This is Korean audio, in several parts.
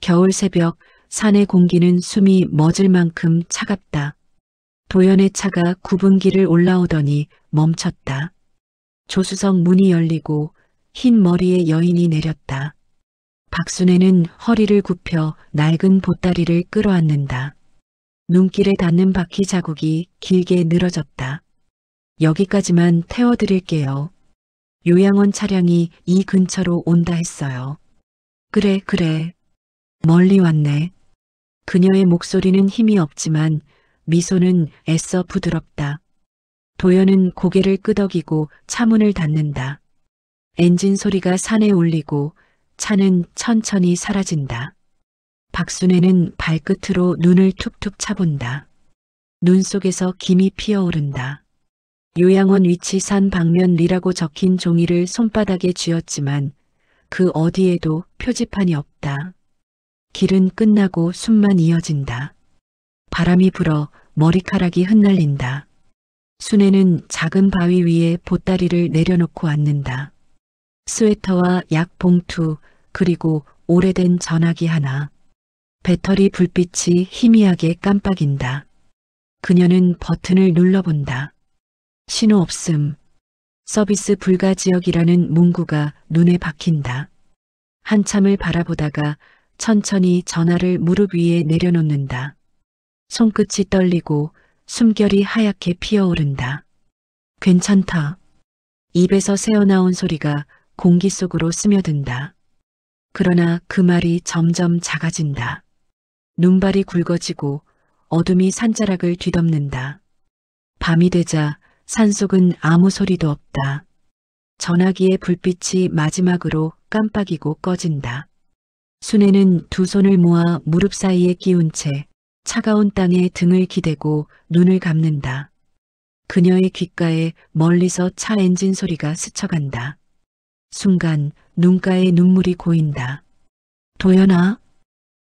겨울 새벽 산의 공기는 숨이 멎을 만큼 차갑다. 도연의 차가 굽은 길을 올라오더니 멈췄다. 조수석 문이 열리고 흰 머리의 여인이 내렸다. 박순애는 허리를 굽혀 낡은 보따리를 끌어안는다. 눈길에 닿는 바퀴 자국이 길게 늘어졌다. 여기까지만 태워드릴게요. 요양원 차량이 이 근처로 온다 했어요. 그래, 그래. 멀리 왔네. 그녀의 목소리는 힘이 없지만 미소는 애써 부드럽다. 도연은 고개를 끄덕이고 차문을 닫는다. 엔진 소리가 산에 울리고 차는 천천히 사라진다. 박순애는 발끝으로 눈을 툭툭 차본다. 눈 속에서 김이 피어오른다. 요양원 위치 산 방면리라고 적힌 종이를 손바닥에 쥐었지만 그 어디에도 표지판이 없다. 길은 끝나고 숨만 이어진다. 바람이 불어 머리카락이 흩날린다. 순애는 작은 바위 위에 보따리를 내려놓고 앉는다. 스웨터와 약 봉투 그리고 오래된 전화기 하나. 배터리 불빛이 희미하게 깜빡인다. 그녀는 버튼을 눌러본다. 신호 없음. 서비스 불가 지역이라는 문구가 눈에 박힌다. 한참을 바라보다가 천천히 전화를 무릎 위에 내려놓는다. 손끝이 떨리고 숨결이 하얗게 피어오른다. 괜찮다. 입에서 새어나온 소리가 공기 속으로 스며든다. 그러나 그 말이 점점 작아진다. 눈발이 굵어지고 어둠이 산자락을 뒤덮는다. 밤이 되자 산속은 아무 소리도 없다. 전화기의 불빛이 마지막으로 깜빡이고 꺼진다. 순애는 두 손을 모아 무릎 사이에 끼운 채 차가운 땅에 등을 기대고 눈을 감는다. 그녀의 귓가에 멀리서 차 엔진 소리가 스쳐간다. 순간 눈가에 눈물이 고인다. 도연아.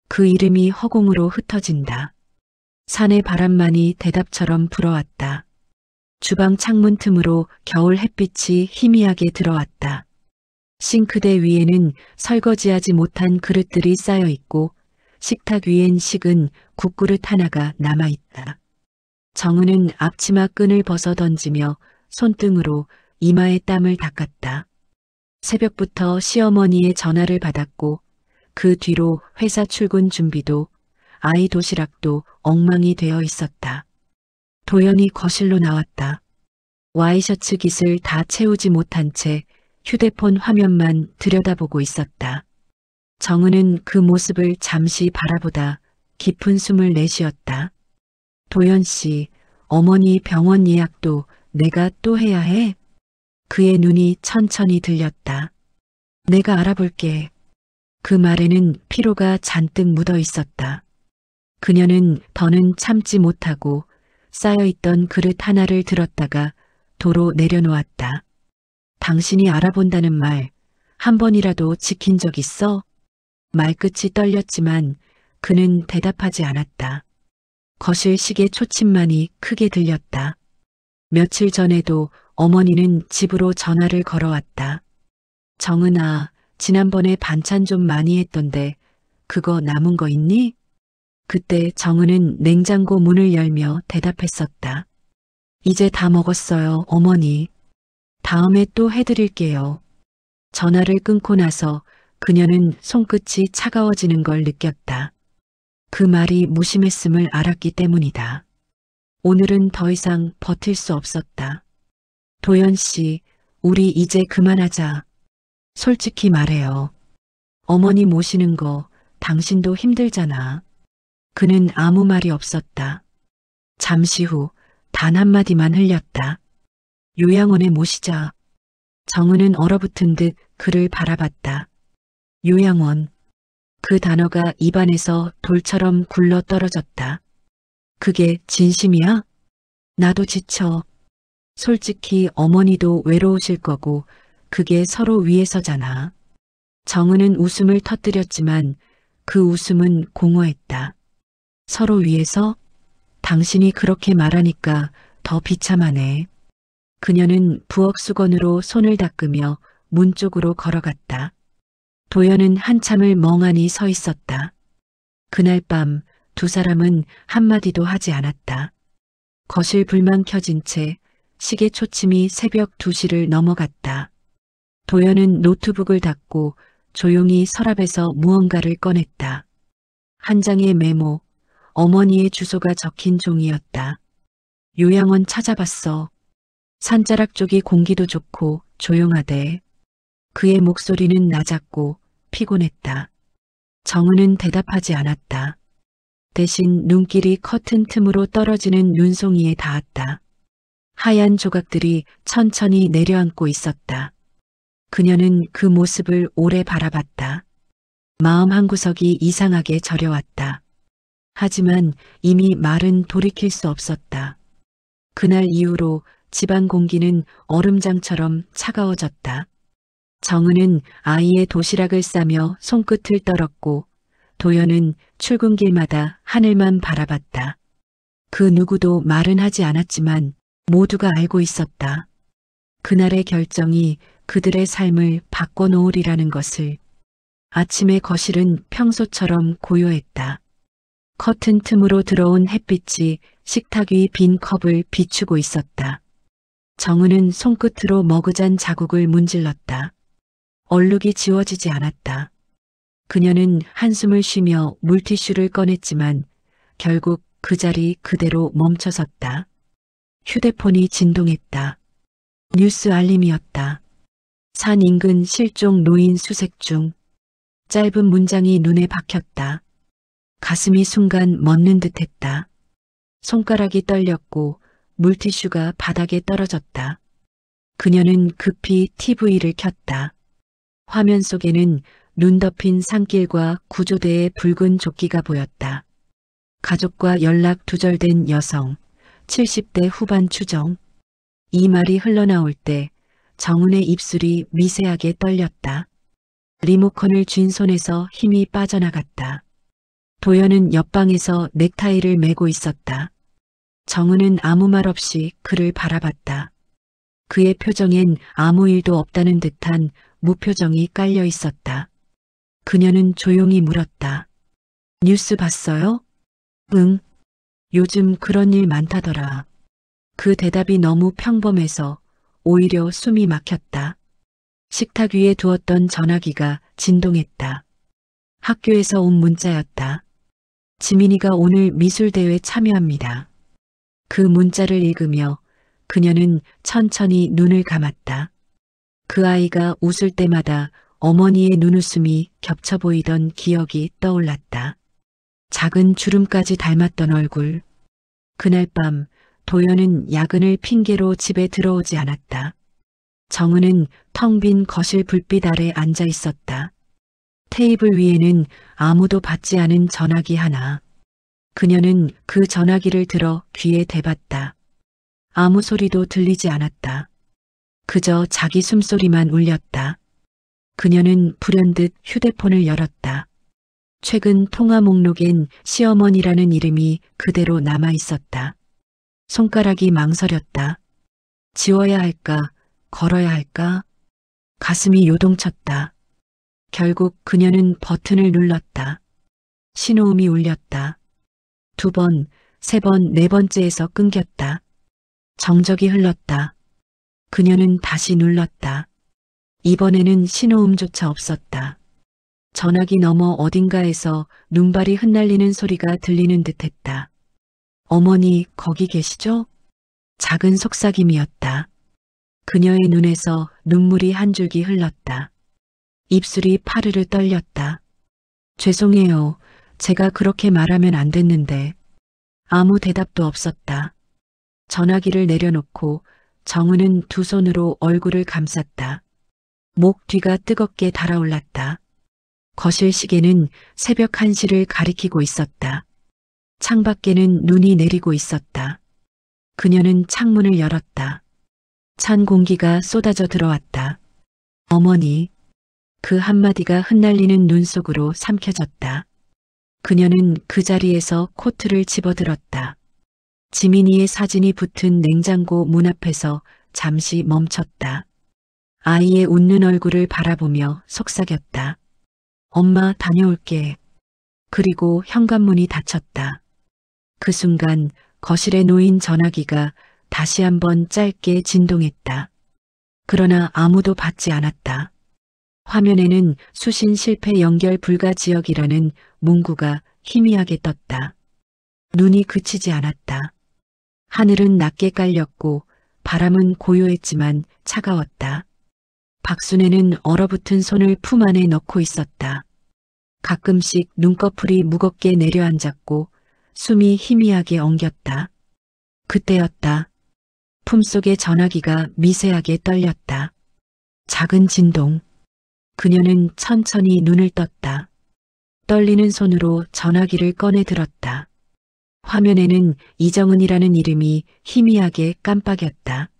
그 이름이 허공으로 흩어진다. 산의 바람만이 대답처럼 불어왔다. 주방 창문 틈으로 겨울 햇빛이 희미하게 들어왔다. 싱크대 위에는 설거지하지 못한 그릇들이 쌓여 있고 식탁 위엔 식은 국그릇 하나가 남아있다. 정은은 앞치마 끈을 벗어 던지며 손등으로 이마에 땀을 닦았다. 새벽부터 시어머니의 전화를 받았고 그 뒤로 회사 출근 준비도 아이 도시락도 엉망이 되어 있었다. 도연이 거실로 나왔다. 와이셔츠 깃을 다 채우지 못한 채 휴대폰 화면만 들여다보고 있었다. 정은은 그 모습을 잠시 바라보다 깊은 숨을 내쉬었다. 도연 씨, 어머니 병원 예약도 내가 또 해야 해? 그의 눈이 천천히 들렸다. 내가 알아볼게. 그 말에는 피로가 잔뜩 묻어 있었다. 그녀는 더는 참지 못하고 쌓여있던 그릇 하나를 들었다가 도로 내려놓았다. 당신이 알아본다는 말 한 번이라도 지킨 적 있어? 말끝이 떨렸지만 그는 대답하지 않았다. 거실 시계 초침만이 크게 들렸다. 며칠 전에도 어머니는 집으로 전화를 걸어왔다. 정은아, 지난번에 반찬 좀 많이 했던데 그거 남은 거 있니? 그때 정은은 냉장고 문을 열며 대답했었다. 이제 다 먹었어요, 어머니. 다음에 또 해드릴게요. 전화를 끊고 나서 그녀는 손끝이 차가워지는 걸 느꼈다. 그 말이 무심했음을 알았기 때문이다. 오늘은 더 이상 버틸 수 없었다. 도연 씨, 우리 이제 그만하자. 솔직히 말해요. 어머니 모시는 거 당신도 힘들잖아. 그는 아무 말이 없었다. 잠시 후 단 한마디만 흘렸다. 요양원에 모시자. 정은은 얼어붙은 듯 그를 바라봤다. 요양원. 그 단어가 입안에서 돌처럼 굴러 떨어졌다. 그게 진심이야? 나도 지쳐. 솔직히 어머니도 외로우실 거고 그게 서로 위해서잖아. 정은은 웃음을 터뜨렸지만 그 웃음은 공허했다. 서로 위해서? 당신이 그렇게 말하니까 더 비참하네. 그녀는 부엌 수건으로 손을 닦으며 문 쪽으로 걸어갔다. 도연은 한참을 멍하니 서 있었다. 그날 밤 두 사람은 한마디도 하지 않았다. 거실 불만 켜진 채 시계 초침이 새벽 2시를 넘어갔다. 도연은 노트북을 닫고 조용히 서랍에서 무언가를 꺼냈다. 한 장의 메모, 어머니의 주소가 적힌 종이였다. 요양원 찾아봤어. 산자락 쪽이 공기도 좋고 조용하대. 그의 목소리는 낮았고 피곤했다. 정은은 대답하지 않았다. 대신 눈길이 커튼 틈으로 떨어지는 눈송이에 닿았다. 하얀 조각들이 천천히 내려앉고 있었다. 그녀는 그 모습을 오래 바라봤다. 마음 한구석이 이상하게 저려왔다. 하지만 이미 말은 돌이킬 수 없었다. 그날 이후로 집안 공기는 얼음장처럼 차가워졌다. 정은은 아이의 도시락을 싸며 손끝을 떨었고 도연은 출근길마다 하늘만 바라봤다. 그 누구도 말은 하지 않았지만 모두가 알고 있었다. 그날의 결정이 그들의 삶을 바꿔놓으리라는 것을. 아침의 거실은 평소처럼 고요했다. 커튼 틈으로 들어온 햇빛이 식탁 위 빈 컵을 비추고 있었다. 정은은 손끝으로 머그잔 자국을 문질렀다. 얼룩이 지워지지 않았다. 그녀는 한숨을 쉬며 물티슈를 꺼냈지만 결국 그 자리 그대로 멈춰섰다. 휴대폰이 진동했다. 뉴스 알림이었다. 산 인근 실종 노인 수색 중. 짧은 문장이 눈에 박혔다. 가슴이 순간 멎는 듯했다. 손가락이 떨렸고 물티슈가 바닥에 떨어졌다. 그녀는 급히 TV를 켰다. 화면 속에는 눈 덮인 산길과 구조대의 붉은 조끼가 보였다. 가족과 연락 두절된 여성, 70대 후반 추정. 이 말이 흘러나올 때 정은의 입술이 미세하게 떨렸다. 리모컨을 쥔 손에서 힘이 빠져나갔다. 도연은 옆방에서 넥타이를 메고 있었다. 정은은 아무 말 없이 그를 바라봤다. 그의 표정엔 아무 일도 없다는 듯한 무표정이 깔려 있었다. 그녀는 조용히 물었다. 뉴스 봤어요? 응. 요즘 그런 일 많다더라. 그 대답이 너무 평범해서 오히려 숨이 막혔다. 식탁 위에 두었던 전화기가 진동했다. 학교에서 온 문자였다. 지민이가 오늘 미술대회 참여합니다. 그 문자를 읽으며 그녀는 천천히 눈을 감았다. 그 아이가 웃을 때마다 어머니의 눈웃음이 겹쳐 보이던 기억이 떠올랐다. 작은 주름까지 닮았던 얼굴. 그날 밤 도연은 야근을 핑계로 집에 들어오지 않았다. 정은은 텅 빈 거실 불빛 아래 앉아 있었다. 테이블 위에는 아무도 받지 않은 전화기 하나. 그녀는 그 전화기를 들어 귀에 대봤다. 아무 소리도 들리지 않았다. 그저 자기 숨소리만 울렸다. 그녀는 불현듯 휴대폰을 열었다. 최근 통화 목록엔 시어머니라는 이름이 그대로 남아 있었다. 손가락이 망설였다. 지워야 할까, 걸어야 할까? 가슴이 요동쳤다. 결국 그녀는 버튼을 눌렀다. 신호음이 울렸다. 2번, 3번, 4번째에서 끊겼다. 정적이 흘렀다. 그녀는 다시 눌렀다. 이번에는 신호음조차 없었다. 전화기 너머 어딘가에서 눈발이 흩날리는 소리가 들리는 듯했다. 어머니 거기 계시죠? 작은 속삭임이었다. 그녀의 눈에서 눈물이 한 줄기 흘렀다. 입술이 파르르 떨렸다. 죄송해요. 제가 그렇게 말하면 안 됐는데. 아무 대답도 없었다. 전화기를 내려놓고 정은은 두 손으로 얼굴을 감쌌다. 목 뒤가 뜨겁게 달아올랐다. 거실 시계는 새벽 1시를 가리키고 있었다. 창밖에는 눈이 내리고 있었다. 그녀는 창문을 열었다. 찬 공기가 쏟아져 들어왔다. 어머니. 그 한마디가 흩날리는 눈 속으로 삼켜졌다. 그녀는 그 자리에서 코트를 집어들었다. 지민이의 사진이 붙은 냉장고 문 앞에서 잠시 멈췄다. 아이의 웃는 얼굴을 바라보며 속삭였다. 엄마 다녀올게. 그리고 현관문이 닫혔다. 그 순간 거실에 놓인 전화기가 다시 한번 짧게 진동했다. 그러나 아무도 받지 않았다. 화면에는 수신 실패 연결 불가 지역이라는 문구가 희미하게 떴다. 눈이 그치지 않았다. 하늘은 낮게 깔렸고 바람은 고요했지만 차가웠다. 박순애는 얼어붙은 손을 품 안에 넣고 있었다. 가끔씩 눈꺼풀이 무겁게 내려앉았고 숨이 희미하게 엉겼다. 그때였다. 품속의 전화기가 미세하게 떨렸다. 작은 진동. 그녀는 천천히 눈을 떴다. 떨리는 손으로 전화기를 꺼내 들었다. 화면에는 이정은이라는 이름이 희미하게 깜빡였다.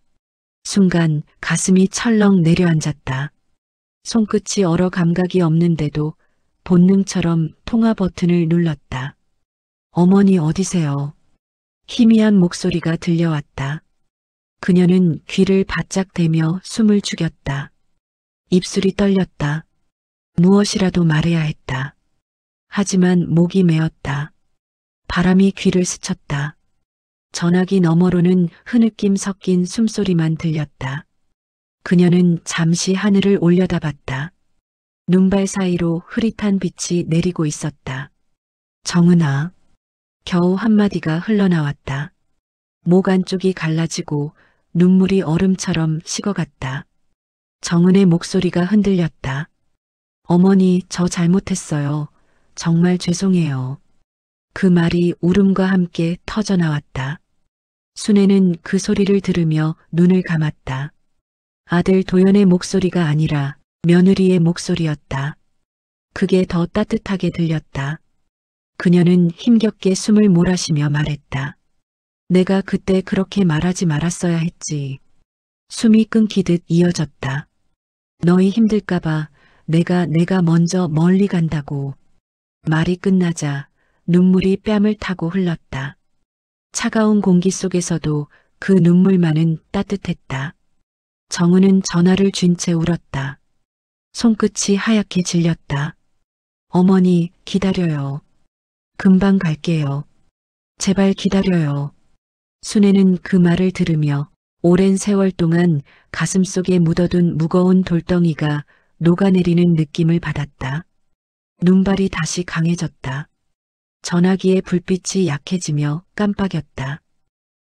순간 가슴이 철렁 내려앉았다. 손끝이 얼어 감각이 없는데도 본능처럼 통화 버튼을 눌렀다. 어머니 어디세요? 희미한 목소리가 들려왔다. 그녀는 귀를 바짝 대며 숨을 죽였다. 입술이 떨렸다. 무엇이라도 말해야 했다. 하지만 목이 메었다. 바람이 귀를 스쳤다. 전화기 너머로는 흐느낌 섞인 숨소리만 들렸다. 그녀는 잠시 하늘을 올려다봤다. 눈발 사이로 흐릿한 빛이 내리고 있었다. 정은아. 겨우 한마디가 흘러나왔다. 목 안쪽이 갈라지고 눈물이 얼음처럼 식어갔다. 정은의 목소리가 흔들렸다. 어머니, 저 잘못했어요. 정말 죄송해요. 그 말이 울음과 함께 터져나왔다. 순애는 그 소리를 들으며 눈을 감았다. 아들 도연의 목소리가 아니라 며느리의 목소리였다. 그게 더 따뜻하게 들렸다. 그녀는 힘겹게 숨을 몰아쉬며 말했다. 내가 그때 그렇게 말하지 말았어야 했지. 숨이 끊기듯 이어졌다. 너희 힘들까봐 내가 먼저 멀리 간다고. 말이 끝나자 눈물이 뺨을 타고 흘렀다. 차가운 공기 속에서도 그 눈물만은 따뜻했다. 정은은 전화를 쥔 채 울었다. 손끝이 하얗게 질렸다. 어머니, 기다려요. 금방 갈게요. 제발 기다려요. 순애는 그 말을 들으며 오랜 세월 동안 가슴속에 묻어둔 무거운 돌덩이가 녹아내리는 느낌을 받았다. 눈발이 다시 강해졌다. 전화기의 불빛이 약해지며 깜빡였다.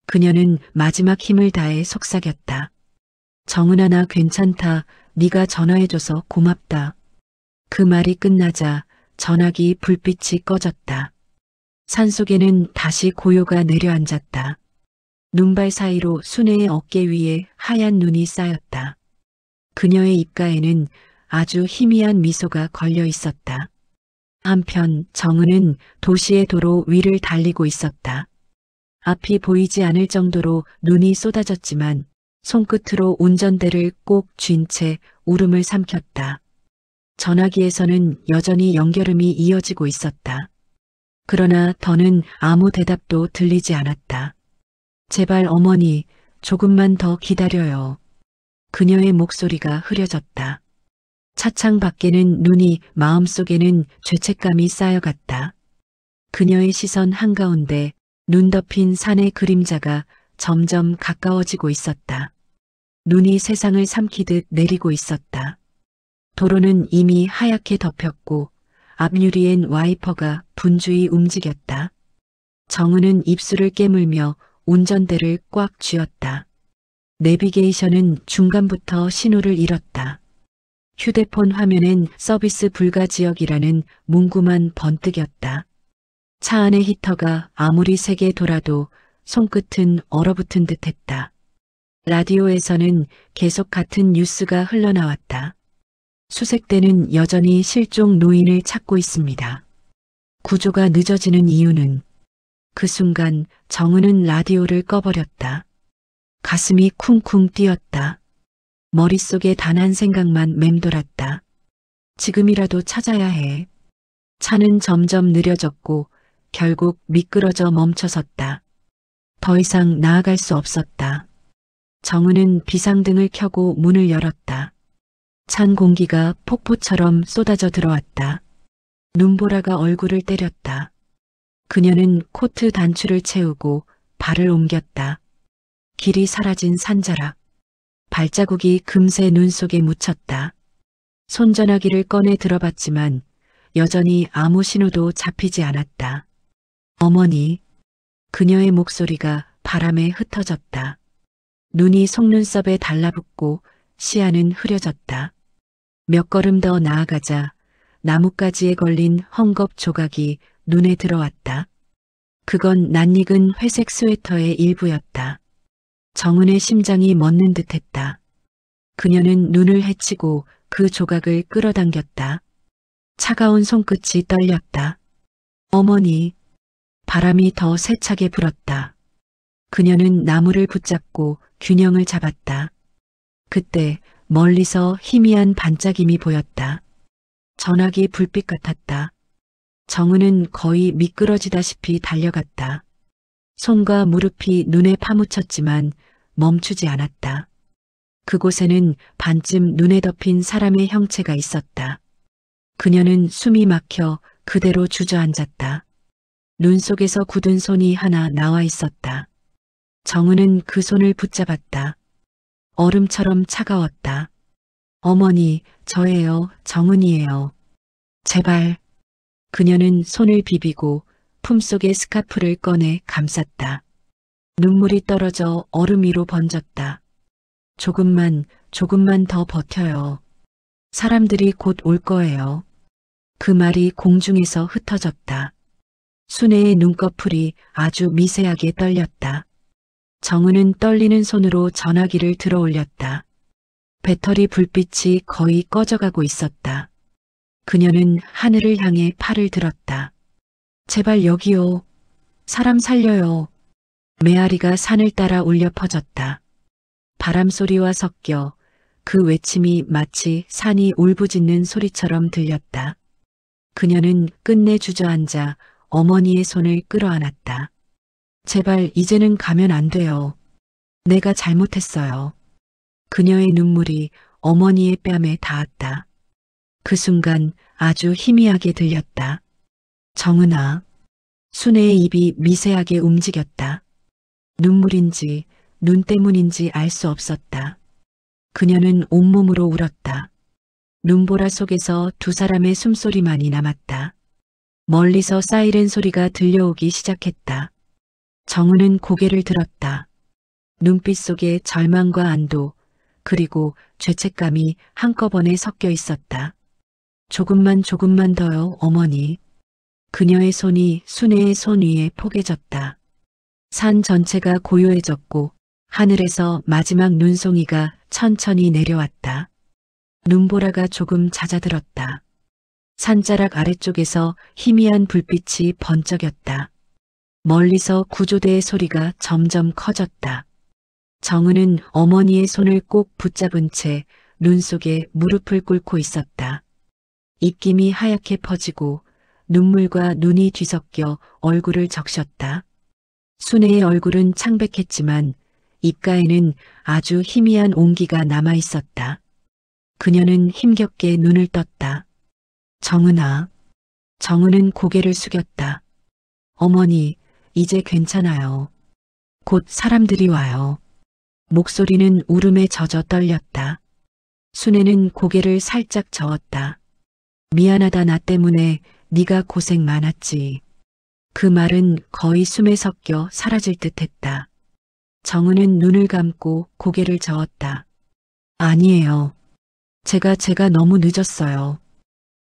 그녀는 마지막 힘을 다해 속삭였다. 정은아, 나 괜찮다. 네가 전화해줘서 고맙다. 그 말이 끝나자 전화기 불빛이 꺼졌다. 산속에는 다시 고요가 내려앉았다. 눈발 사이로 순애의 어깨 위에 하얀 눈이 쌓였다. 그녀의 입가에는 아주 희미한 미소가 걸려 있었다. 한편 정은은 도시의 도로 위를 달리고 있었다. 앞이 보이지 않을 정도로 눈이 쏟아졌지만 손끝으로 운전대를 꼭 쥔 채 울음을 삼켰다. 전화기에서는 여전히 연결음이 이어지고 있었다. 그러나 더는 아무 대답도 들리지 않았다. 제발 어머니, 조금만 더 기다려요. 그녀의 목소리가 흐려졌다. 차창 밖에는 눈이, 마음속에는 죄책감이 쌓여갔다. 그녀의 시선 한가운데 눈 덮인 산의 그림자가 점점 가까워지고 있었다. 눈이 세상을 삼키듯 내리고 있었다. 도로는 이미 하얗게 덮였고 앞유리엔 와이퍼가 분주히 움직였다. 정은은 입술을 깨물며 운전대를 꽉 쥐었다. 내비게이션은 중간부터 신호를 잃었다. 휴대폰 화면엔 서비스 불가 지역이라는 문구만 번뜩였다. 차 안의 히터가 아무리 세게 돌아도 손끝은 얼어붙은 듯했다. 라디오에서는 계속 같은 뉴스가 흘러나왔다. 수색대는 여전히 실종 노인을 찾고 있습니다. 구조가 늦어지는 이유는? 그 순간 정은은 라디오를 꺼버렸다. 가슴이 쿵쿵 뛰었다. 머릿속에 단 한 생각만 맴돌았다. 지금이라도 찾아야 해. 차는 점점 느려졌고 결국 미끄러져 멈춰섰다. 더 이상 나아갈 수 없었다. 정은은 비상등을 켜고 문을 열었다. 찬 공기가 폭포처럼 쏟아져 들어왔다. 눈보라가 얼굴을 때렸다. 그녀는 코트 단추를 채우고 발을 옮겼다. 길이 사라진 산자락. 발자국이 금세 눈 속에 묻혔다. 손전화기를 꺼내 들어봤지만 여전히 아무 신호도 잡히지 않았다. 어머니. 그녀의 목소리가 바람에 흩어졌다. 눈이 속눈썹에 달라붙고 시야는 흐려졌다. 몇 걸음 더 나아가자 나뭇가지에 걸린 헝겊 조각이 눈에 들어왔다. 그건 낯익은 회색 스웨터의 일부였다. 정은의 심장이 멎는 듯했다. 그녀는 눈을 헤치고 그 조각을 끌어당겼다. 차가운 손끝이 떨렸다. 어머니. 바람이 더 세차게 불었다. 그녀는 나무를 붙잡고 균형을 잡았다. 그때 멀리서 희미한 반짝임이 보였다. 전화기 불빛 같았다. 정은은 거의 미끄러지다시피 달려갔다. 손과 무릎이 눈에 파묻혔지만 멈추지 않았다. 그곳에는 반쯤 눈에 덮인 사람의 형체가 있었다. 그녀는 숨이 막혀 그대로 주저앉았다. 눈 속에서 굳은 손이 하나 나와 있었다. 정은은 그 손을 붙잡았다. 얼음처럼 차가웠다. 어머니, 저예요. 정은이에요. 제발. 그녀는 손을 비비고 품속의 스카프를 꺼내 감쌌다. 눈물이 떨어져 얼음 위로 번졌다. 조금만 더 버텨요. 사람들이 곧 올 거예요. 그 말이 공중에서 흩어졌다. 순애의 눈꺼풀이 아주 미세하게 떨렸다. 정은은 떨리는 손으로 전화기를 들어 올렸다. 배터리 불빛이 거의 꺼져가고 있었다. 그녀는 하늘을 향해 팔을 들었다. 제발 여기요. 사람 살려요. 메아리가 산을 따라 울려 퍼졌다. 바람 소리와 섞여 그 외침이 마치 산이 울부짖는 소리처럼 들렸다. 그녀는 끝내 주저앉아 어머니의 손을 끌어안았다. 제발 이제는 가면 안 돼요. 내가 잘못했어요. 그녀의 눈물이 어머니의 뺨에 닿았다. 그 순간 아주 희미하게 들렸다. 정은아. 순애의 입이 미세하게 움직였다. 눈물인지 눈 때문인지 알 수 없었다. 그녀는 온몸으로 울었다. 눈보라 속에서 두 사람의 숨소리만이 남았다. 멀리서 사이렌 소리가 들려오기 시작했다. 정은은 고개를 들었다. 눈빛 속에 절망과 안도 그리고 죄책감이 한꺼번에 섞여 있었다. 조금만 더요, 어머니. 그녀의 손이 순애의 손 위에 포개졌다. 산 전체가 고요해졌고 하늘에서 마지막 눈송이가 천천히 내려왔다. 눈보라가 조금 잦아들었다. 산자락 아래쪽에서 희미한 불빛이 번쩍였다. 멀리서 구조대의 소리가 점점 커졌다. 정은은 어머니의 손을 꼭 붙잡은 채 눈 속에 무릎을 꿇고 있었다. 입김이 하얗게 퍼지고 눈물과 눈이 뒤섞여 얼굴을 적셨다. 순애의 얼굴은 창백했지만 입가에는 아주 희미한 온기가 남아 있었다. 그녀는 힘겹게 눈을 떴다. 정은아. 정은은 고개를 숙였다. 어머니, 이제 괜찮아요. 곧 사람들이 와요. 목소리는 울음에 젖어 떨렸다. 순애는 고개를 살짝 저었다. 미안하다 나 때문에 네가 고생 많았지. 그 말은 거의 숨에 섞여 사라질 듯했다. 정은은 눈을 감고 고개를 저었다. 아니에요. 제가 너무 늦었어요.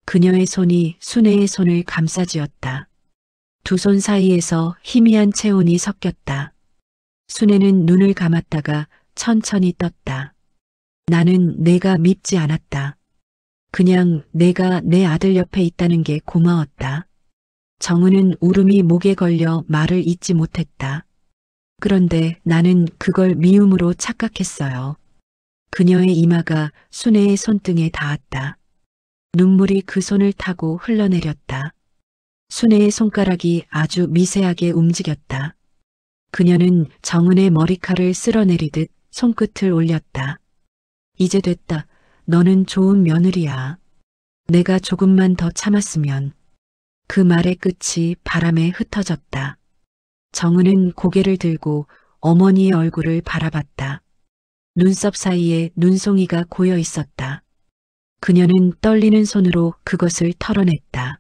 그녀의 손이 순애의 손을 감싸쥐었다. 두 손 사이에서 희미한 체온이 섞였다. 순애는 눈을 감았다가 천천히 떴다. 나는 내가 밉지 않았다. 그냥 내가 내 아들 옆에 있다는 게 고마웠다. 정은은 울음이 목에 걸려 말을 잇지 못했다. 그런데 나는 그걸 미움으로 착각했어요. 그녀의 이마가 순애의 손등에 닿았다. 눈물이 그 손을 타고 흘러내렸다. 순애의 손가락이 아주 미세하게 움직였다. 그녀는 정은의 머리칼을 쓸어내리듯 손끝을 올렸다. 이제 됐다. 너는 좋은 며느리야. 내가 조금만 더 참았으면. 그 말의 끝이 바람에 흩어졌다. 정은은 고개를 들고 어머니의 얼굴을 바라봤다. 눈썹 사이에 눈송이가 고여 있었다. 그녀는 떨리는 손으로 그것을 털어냈다.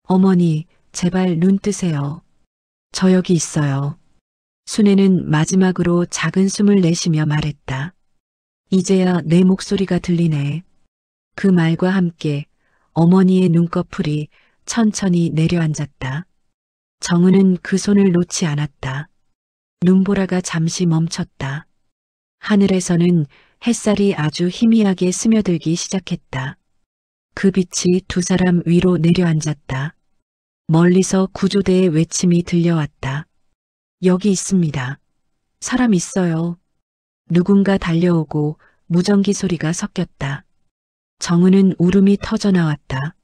어머니, 제발 눈 뜨세요. 저 여기 있어요. 순애는 마지막으로 작은 숨을 내쉬며 말했다. 이제야 내 목소리가 들리네. 그 말과 함께 어머니의 눈꺼풀이 천천히 내려앉았다. 정은은 그 손을 놓지 않았다. 눈보라가 잠시 멈췄다. 하늘에서는 햇살이 아주 희미하게 스며들기 시작했다. 그 빛이 두 사람 위로 내려앉았다. 멀리서 구조대의 외침이 들려왔다. 여기 있습니다. 사람 있어요. 누군가 달려오고 무전기 소리가 섞였다. 정은은 울음이 터져 나왔다.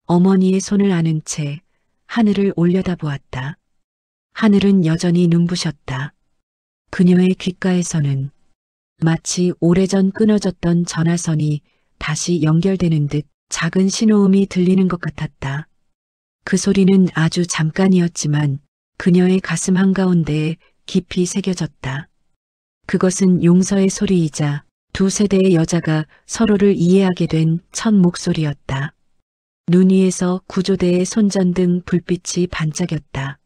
어머니의 손을 안은 채 하늘을 올려다보았다. 하늘은 여전히 눈부셨다. 그녀의 귓가에서는 마치 오래전 끊어졌던 전화선이 다시 연결되는 듯 작은 신호음이 들리는 것 같았다. 그 소리는 아주 잠깐이었지만 그녀의 가슴 한가운데에 깊이 새겨졌다. 그것은 용서의 소리이자 두 세대의 여자가 서로를 이해하게 된 첫 목소리였다. 눈 위에서 구조대의 손전등 불빛이 반짝였다.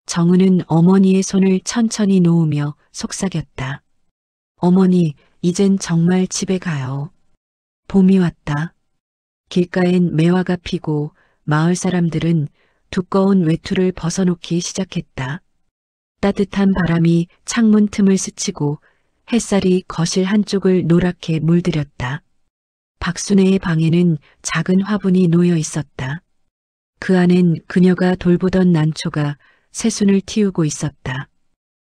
정은은 어머니의 손을 천천히 놓으며 속삭였다. 어머니, 이젠 정말 집에 가요. 봄이 왔다. 길가엔 매화가 피고 마을 사람들은 두꺼운 외투를 벗어놓기 시작했다. 따뜻한 바람이 창문 틈을 스치고 햇살이 거실 한쪽을 노랗게 물들였다. 박순애의 방에는 작은 화분이 놓여 있었다. 그 안엔 그녀가 돌보던 난초가 새순을 틔우고 있었다.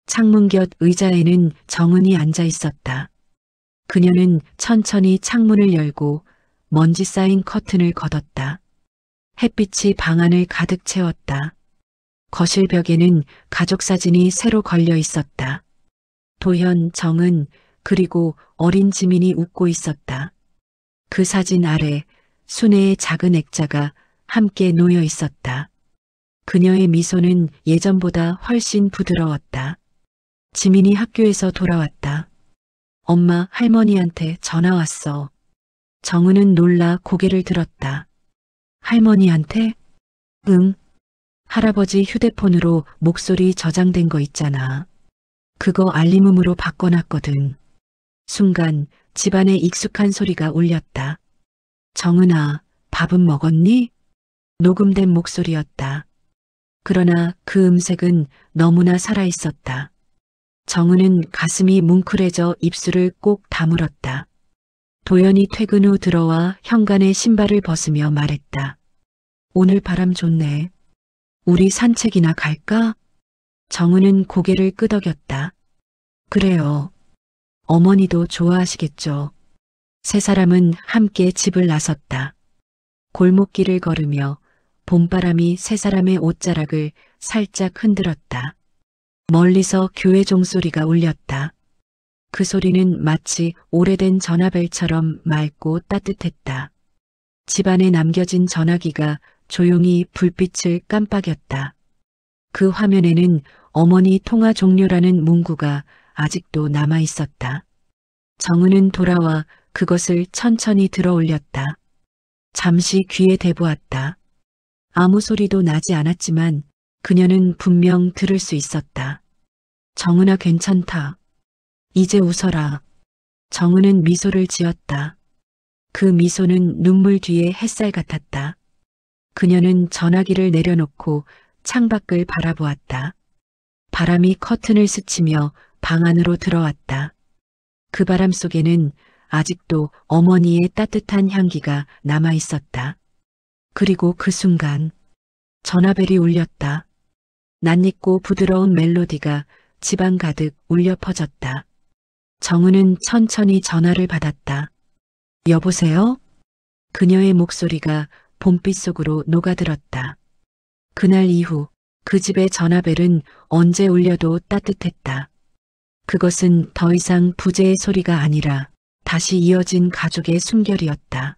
창문 곁 의자에는 정은이 앉아 있었다. 그녀는 천천히 창문을 열고 먼지 쌓인 커튼을 걷었다. 햇빛이 방 안을 가득 채웠다. 거실 벽에는 가족 사진이 새로 걸려 있었다. 도현, 정은, 그리고 어린 지민이 웃고 있었다. 그 사진 아래 순애의 작은 액자가 함께 놓여 있었다. 그녀의 미소는 예전보다 훨씬 부드러웠다. 지민이 학교에서 돌아왔다. 엄마, 할머니한테 전화 왔어. 정은은 놀라 고개를 들었다. 할머니한테? 응. 할아버지 휴대폰으로 목소리 저장된 거 있잖아. 그거 알림음으로 바꿔놨거든. 순간 집안에 익숙한 소리가 울렸다. 정은아, 밥은 먹었니? 녹음된 목소리였다. 그러나 그 음색은 너무나 살아있었다. 정은은 가슴이 뭉클해져 입술을 꼭 다물었다. 도연이 퇴근 후 들어와 현관에 신발을 벗으며 말했다. 오늘 바람 좋네. 우리 산책이나 갈까? 정은은 고개를 끄덕였다. 그래요. 어머니도 좋아하시겠죠. 세 사람은 함께 집을 나섰다. 골목길을 걸으며 봄바람이 세 사람의 옷자락을 살짝 흔들었다. 멀리서 교회 종소리가 울렸다. 그 소리는 마치 오래된 전화벨처럼 맑고 따뜻했다. 집안에 남겨진 전화기가 조용히 불빛을 깜빡였다. 그 화면에는 어머니 통화 종료라는 문구가 아직도 남아 있었다. 정은은 돌아와 그것을 천천히 들어 올렸다. 잠시 귀에 대보았다. 아무 소리도 나지 않았지만 그녀는 분명 들을 수 있었다. 정은아, 괜찮다. 이제 웃어라. 정은은 미소를 지었다. 그 미소는 눈물 뒤에 햇살 같았다. 그녀는 전화기를 내려놓고 창밖을 바라보았다. 바람이 커튼을 스치며 방 안으로 들어왔다. 그 바람 속에는 아직도 어머니의 따뜻한 향기가 남아 있었다. 그리고 그 순간 전화벨이 울렸다. 낯익고 부드러운 멜로디가 집안 가득 울려 퍼졌다. 정은은 천천히 전화를 받았다. 여보세요? 그녀의 목소리가 봄빛 속으로 녹아들었다. 그날 이후 그 집의 전화벨은 언제 울려도 따뜻했다. 그것은 더 이상 부재의 소리가 아니라 다시 이어진 가족의 숨결이었다.